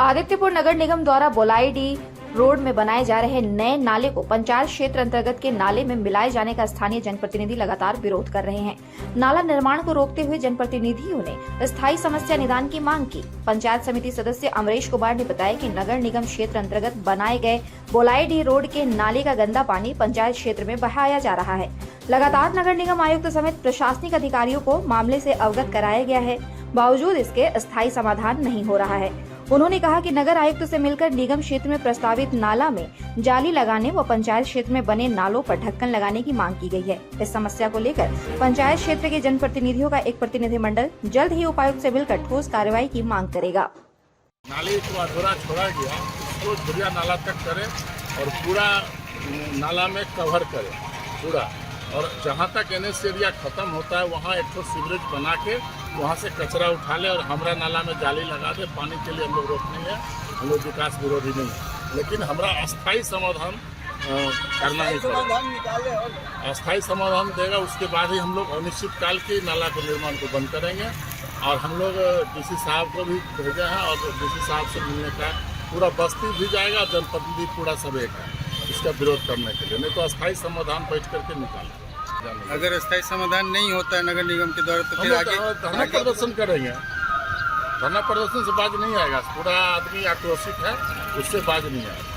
आदित्यपुर नगर निगम द्वारा बोलाईडी रोड में बनाए जा रहे नए नाले को पंचायत क्षेत्र अंतर्गत के नाले में मिलाए जाने का स्थानीय जनप्रतिनिधि लगातार विरोध कर रहे हैं। नाला निर्माण को रोकते हुए जनप्रतिनिधियों ने स्थायी समस्या निदान की मांग की। पंचायत समिति सदस्य अमरीश कुमार ने बताया कि नगर निगम क्षेत्र अंतर्गत बनाए गए बोलाईडी रोड के नाले का गंदा पानी पंचायत क्षेत्र में बहाया जा रहा है। लगातार नगर निगम आयुक्त समेत प्रशासनिक अधिकारियों को मामले से अवगत कराया गया है, बावजूद इसके स्थायी समाधान नहीं हो रहा है। उन्होंने कहा कि नगर आयुक्त से मिलकर निगम क्षेत्र में प्रस्तावित नाला में जाली लगाने व पंचायत क्षेत्र में बने नालों पर ढक्कन लगाने की मांग की गई है। इस समस्या को लेकर पंचायत क्षेत्र के जनप्रतिनिधियों का एक प्रतिनिधिमंडल जल्द ही उपायुक्त से मिलकर ठोस कार्रवाई की मांग करेगा। नाले को अधूरा छोड़ा गया, उसको बढ़िया नाला तक करे और पूरा नाला में कवर करे पूरा, और जहाँ तक एनएस एरिया खत्म होता है वहाँ एक तो सीवरेज बना के वहाँ से कचरा उठा ले और हमरा नाला में जाली लगा दे। पानी के लिए हम लोग रोक नहीं है, हम लोग विकास विरोधी नहीं है, लेकिन हमारा अस्थायी समाधान करना ही पड़ेगा। अस्थायी समाधान देगा, उसके बाद ही हम लोग अनिश्चित काल के नाला के निर्माण को बंद करेंगे। और हम लोग डीसी साहब को भी भेजे हैं और डीसी साहब से मिलने का पूरा बस्ती भी जाएगा, जनप्रतिनिधि पूरा सब एक है इसका विरोध करने के लिए, नहीं तो अस्थायी समाधान बैठ करके निकालेंगे। अगर अस्थायी समाधान नहीं होता है नगर निगम के द्वारा तो फिर आगे धरना प्रदर्शन करेंगे। धरना प्रदर्शन से बाज नहीं आएगा, पूरा आदमी आक्रोशित है, उससे बाज नहीं आएगा।